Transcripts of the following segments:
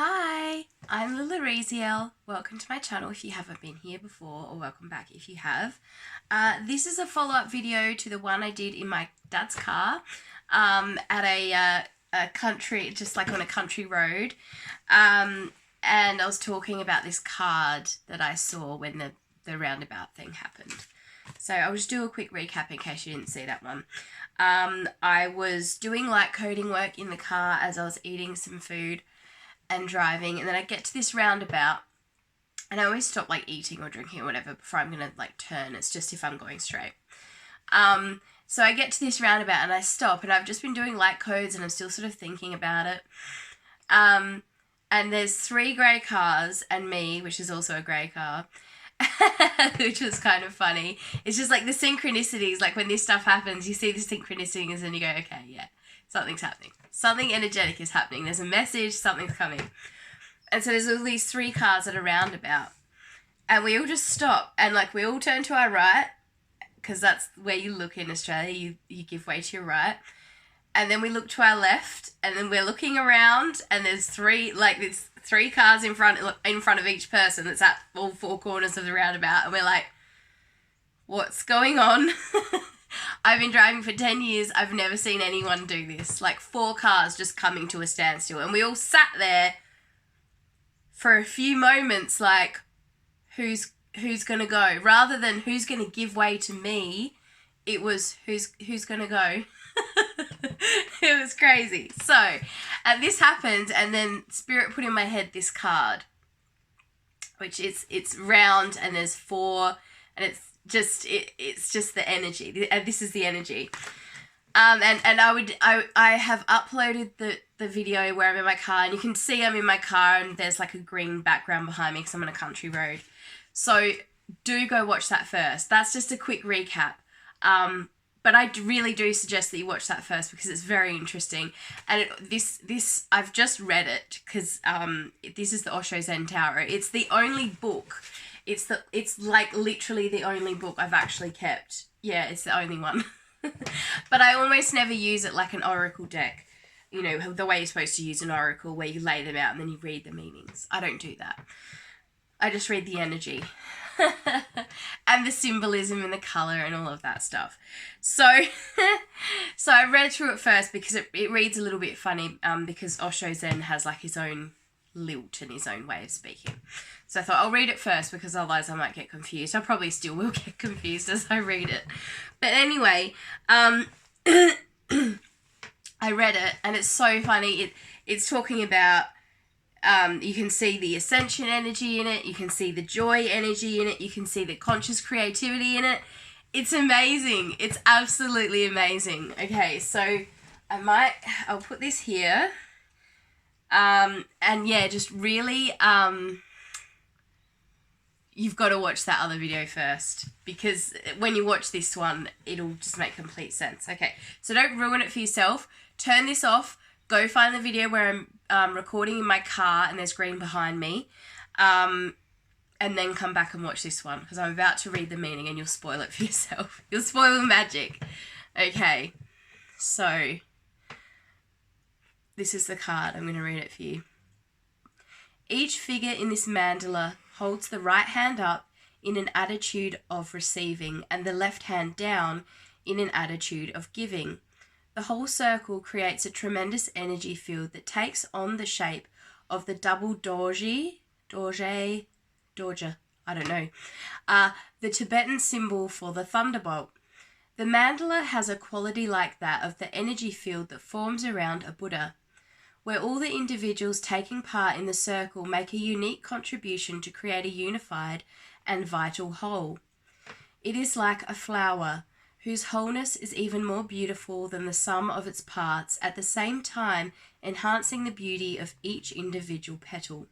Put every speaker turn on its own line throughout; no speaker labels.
Hi, I'm Lila Reziel. Welcome to my channel if you haven't been here before, or welcome back if you have. This is a follow-up video to the one I did in my dad's car at a country, just like on a country road. And I was talking about this card that I saw when the roundabout thing happened. So I'll just do a quick recap in case you didn't see that one. I was doing light coding work in the car as I was eating some food and driving, and then I get to this roundabout, and I always stop like eating or drinking or whatever before I'm gonna like turn. It's just if I'm going straight. So I get to this roundabout and I stop, and I've just been doing light codes and I'm still sort of thinking about it. And there's 3 grey cars and me, which is also a grey car, which was kind of funny. It's just like the synchronicities, like when this stuff happens, you see the synchronicities and you go, okay, yeah, something's happening. Something energetic is happening. There's a message, something's coming. And so there's all these 3 cars at a roundabout. And we all just stop and like we all turn to our right, because that's where you look in Australia. You give way to your right. And then we look to our left, and then we're looking around, and there's 3 cars in front of each person that's at all 4 corners of the roundabout, and we're like, what's going on? I've been driving for 10 years. I've never seen anyone do this. Like 4 cars just coming to a standstill, and we all sat there for a few moments like, who's going to go? Rather than who's going to give way to me, it was who's going to go. It was crazy. So, and this happened, and then Spirit put in my head this card, which it's round, and there's 4, and it's just the energy. And this is the energy. And I have uploaded the video where I'm in my car, and you can see I'm in my car, and there's like a green background behind me because I'm on a country road. So do go watch that first. That's just a quick recap. But I really do suggest that you watch that first because it's very interesting. And this I've just read it because this is the Osho Zen Tower. It's the only book. It's like literally the only book I've actually kept. Yeah, it's the only one. But I almost never use it like an oracle deck. You know, the way you're supposed to use an oracle where you lay them out and then you read the meanings. I don't do that. I just read the energy. And the symbolism and the colour and all of that stuff. So I read through it first because it reads a little bit funny because Osho Zen has like his own lilt and his own way of speaking. So I thought I'll read it first because otherwise I might get confused. I probably still will get confused as I read it. But anyway, I read it and it's so funny. It's talking about you can see the Ascension energy in it. You can see the joy energy in it. You can see the conscious creativity in it. It's amazing. It's absolutely amazing. Okay, so I'll put this here. And yeah, just really, you've got to watch that other video first because when you watch this one, it'll just make complete sense. Okay, so don't ruin it for yourself. Turn this off. Go find the video where I'm recording in my car and there's green behind me. And then come back and watch this one because I'm about to read the meaning and you'll spoil it for yourself. You'll spoil the magic. Okay, so this is the card. I'm going to read it for you. Each figure in this mandala holds the right hand up in an attitude of receiving and the left hand down in an attitude of giving. The whole circle creates a tremendous energy field that takes on the shape of the double dorje, I don't know, the Tibetan symbol for the thunderbolt. The mandala has a quality like that of the energy field that forms around a Buddha, where all the individuals taking part in the circle make a unique contribution to create a unified and vital whole. It is like a flower, whose wholeness is even more beautiful than the sum of its parts, at the same time enhancing the beauty of each individual petal.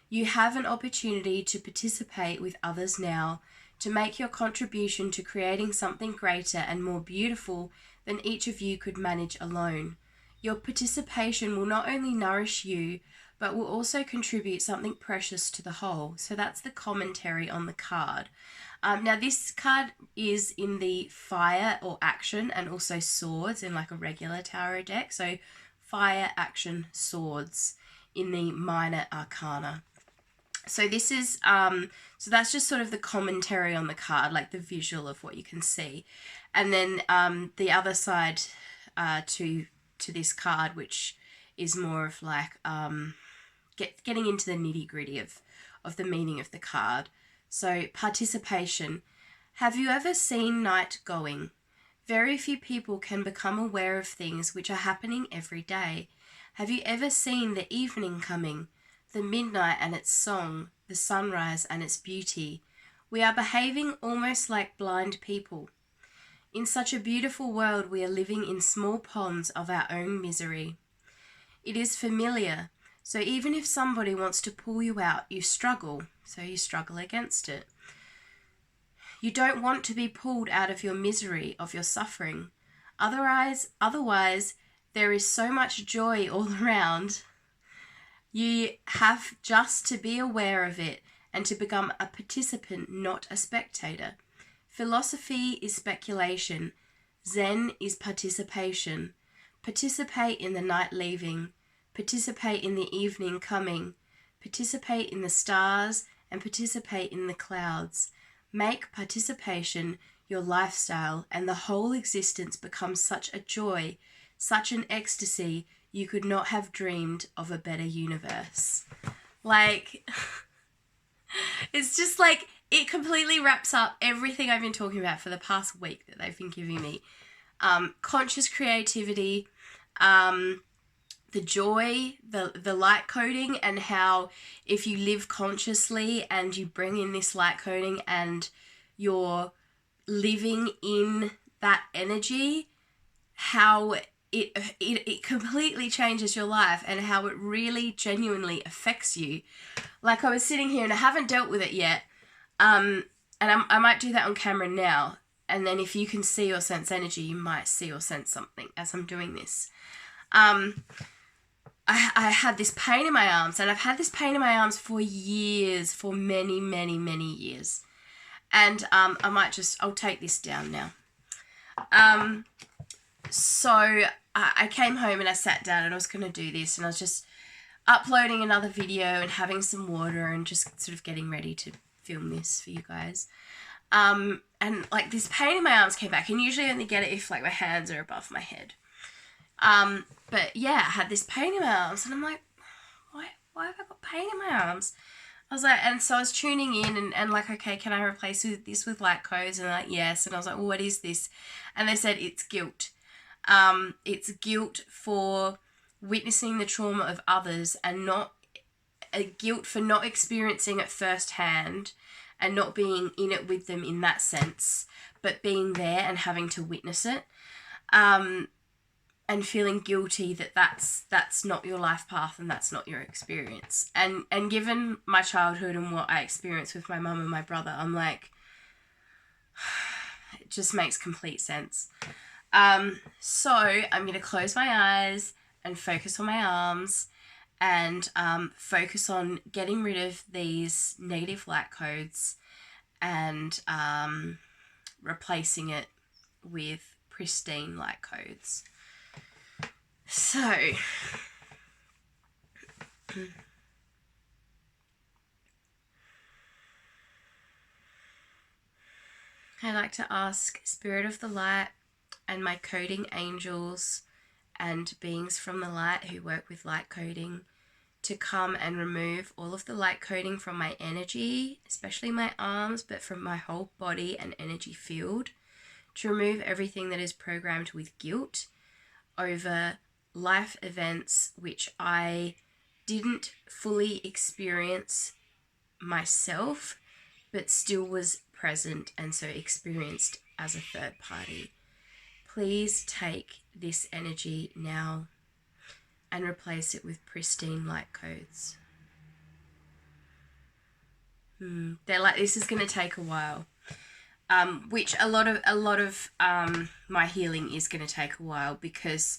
You have an opportunity to participate with others now, to make your contribution to creating something greater and more beautiful than each of you could manage alone. Your participation will not only nourish you, but will also contribute something precious to the whole. So that's the commentary on the card. Now this card is in the fire or action and also swords in like a regular tarot deck. So fire, action, swords in the minor arcana. So this is, so that's just sort of the commentary on the card, like the visual of what you can see. And then the other side to this card, which is more of like getting into the nitty gritty of the meaning of the card. So participation. Have you ever seen night going? Very few people can become aware of things which are happening every day. Have you ever seen the evening coming? The midnight and its song, the sunrise and its beauty. We are behaving almost like blind people. In such a beautiful world, we are living in small ponds of our own misery. It is familiar, so even if somebody wants to pull you out, you struggle, so you struggle against it. You don't want to be pulled out of your misery, of your suffering. Otherwise, there is so much joy all around. You have just to be aware of it and to become a participant, not a spectator. Philosophy is speculation. Zen is participation. Participate in the night leaving. Participate in the evening coming. Participate in the stars and participate in the clouds. Make participation your lifestyle, and the whole existence becomes such a joy, such an ecstasy, you could not have dreamed of a better universe. Like, it's just like, it completely wraps up everything I've been talking about for the past week that they've been giving me. Conscious creativity, the joy, the light coding, and how if you live consciously and you bring in this light coding and you're living in that energy, how it completely changes your life and how it really genuinely affects you. Like, I was sitting here and I haven't dealt with it yet, and I might do that on camera now, and then if you can see or sense energy, you might see or sense something as I'm doing this. I had this pain in my arms, and I've had this pain in my arms for years, for many, many, many years. And I'll take this down now. So I came home and I sat down and I was going to do this, and I was just uploading another video and having some water and just sort of getting ready to film this for you guys. And like this pain in my arms came back, and usually I only get it if like my hands are above my head. But yeah, I had this pain in my arms, and I'm like, why have I got pain in my arms? I was like, and so I was tuning in and like, okay, can I replace this with light codes? And they're like, yes. And I was like, well, what is this? And they said, it's guilt. It's guilt for witnessing the trauma of others, and not a guilt for not experiencing it firsthand and not being in it with them in that sense, but being there and having to witness it. And feeling guilty that that's not your life path and that's not your experience. And given my childhood and what I experienced with my mum and my brother, I'm like, it just makes complete sense. So I'm going to close my eyes and focus on my arms and focus on getting rid of these negative light codes and replacing it with pristine light codes. So, I'd like to ask Spirit of the Light and my coding angels and beings from the light who work with light coding to come and remove all of the light coding from my energy, especially my arms, but from my whole body and energy field, to remove everything that is programmed with guilt over life events which I didn't fully experience myself, but still was present and so experienced as a third party. Please take this energy now and replace it with pristine light codes. They're like, this is going to take a while. Which a lot of my healing is going to take a while, because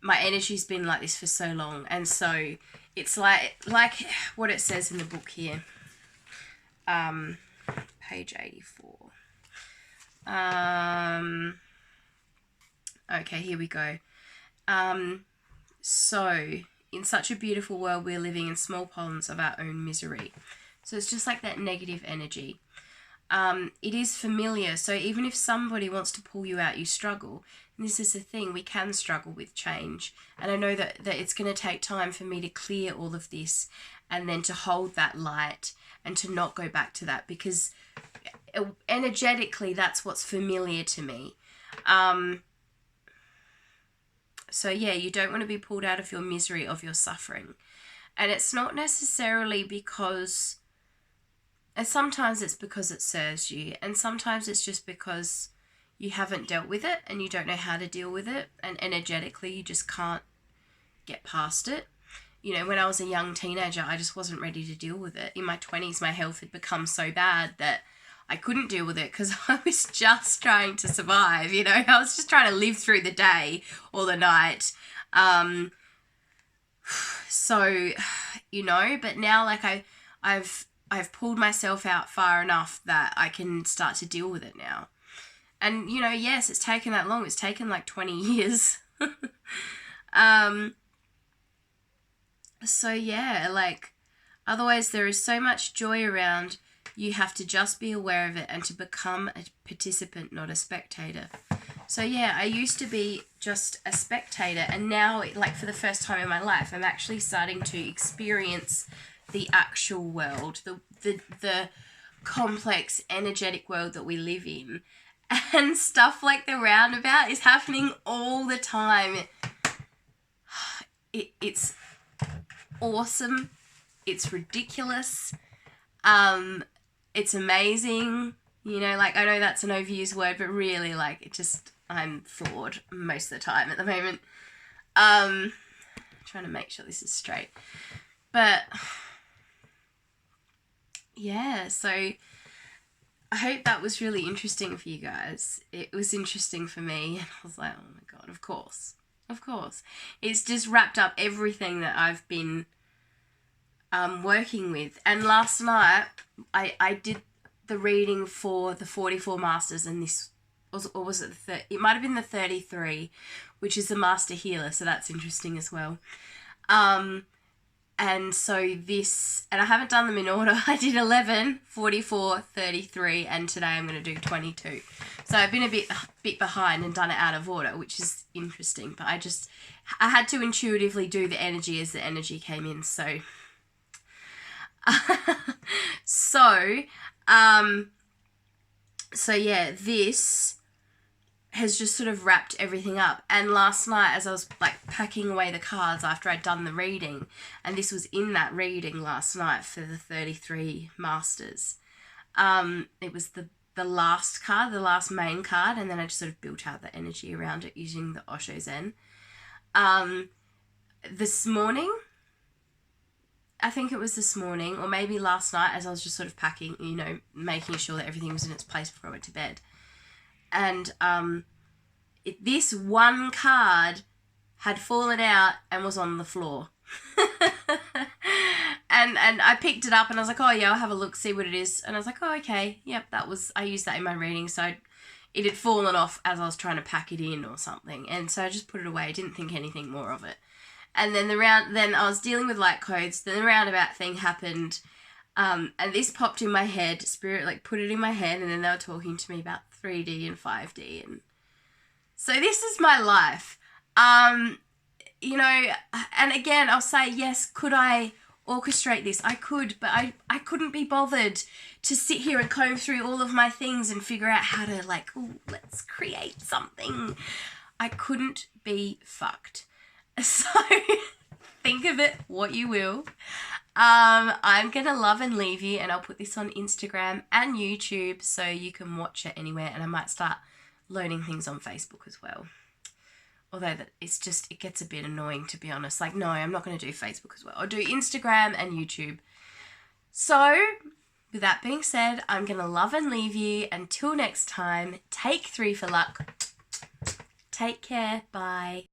my energy's been like this for so long, and so it's like what it says in the book here, page 84. Okay, here we go. So in such a beautiful world, we're living in small ponds of our own misery. So it's just like that negative energy. It is familiar. So even if somebody wants to pull you out, you struggle. And this is the thing, we can struggle with change. And I know that it's going to take time for me to clear all of this and then to hold that light and to not go back to that, because energetically that's what's familiar to me. So yeah, you don't want to be pulled out of your misery, of your suffering. And it's not necessarily because, and sometimes it's because it serves you, and sometimes it's just because you haven't dealt with it and you don't know how to deal with it, and energetically you just can't get past it. You know, when I was a young teenager, I just wasn't ready to deal with it. In my 20s, my health had become so bad that I couldn't deal with it because I was just trying to survive, you know. I was just trying to live through the day or the night. So, you know, but now like I've pulled myself out far enough that I can start to deal with it now. And, you know, yes, it's taken that long. It's taken like 20 years. So yeah, like, otherwise there is so much joy around. You have to just be aware of it and to become a participant, not a spectator. So yeah, I used to be just a spectator, and now, like, for the first time in my life, I'm actually starting to experience the actual world, the complex, energetic world that we live in. And stuff like the roundabout is happening all the time. It's awesome. It's ridiculous. It's amazing. You know, like, I know that's an overused word, but really, like, it just, I'm floored most of the time at the moment. Trying to make sure this is straight. But yeah, so I hope that was really interesting for you guys. It was interesting for me, and I was like, oh my God, of course. Of course. It's just wrapped up everything that I've been working with. And last night, I did the reading for the 44 Masters, and this was, or was it it might have been the 33, which is the Master Healer, so that's interesting as well. And so this, and I haven't done them in order. I did 11, 44, 33, and today I'm going to do 22. So I've been a bit behind and done it out of order, which is interesting. But I had to intuitively do the energy as the energy came in. So, so yeah, this has just sort of wrapped everything up. And last night, as I was like packing away the cards after I'd done the reading, and this was in that reading last night for the 33 Masters, it was the last card, the last main card, and then I just sort of built out the energy around it using the Osho Zen. This morning, I think it was this morning, or maybe last night, as I was just sort of packing, you know, making sure that everything was in its place before I went to bed. And this one card had fallen out and was on the floor. and I picked it up and I was like, oh yeah, I'll have a look, see what it is. And I was like, oh, okay, yep, I used that in my reading. So it had fallen off as I was trying to pack it in or something. And so I just put it away. I didn't think anything more of it. And then then I was dealing with light codes. Then the roundabout thing happened. And this popped in my head. Spirit like put it in my head, and then they were talking to me about 3D and 5D. And so this is my life. You know, and again, I'll say, yes, could I orchestrate this? I could, but I couldn't be bothered to sit here and comb through all of my things and figure out how to, like, oh, let's create something. I couldn't be fucked. So think of it what you will. I'm going to love and leave you, and I'll put this on Instagram and YouTube so you can watch it anywhere, and I might start loading things on Facebook as well. Although it gets a bit annoying, to be honest. Like, no, I'm not going to do Facebook as well. I'll do Instagram and YouTube. So, with that being said, I'm going to love and leave you. Until next time, take 3 for luck. Take care. Bye.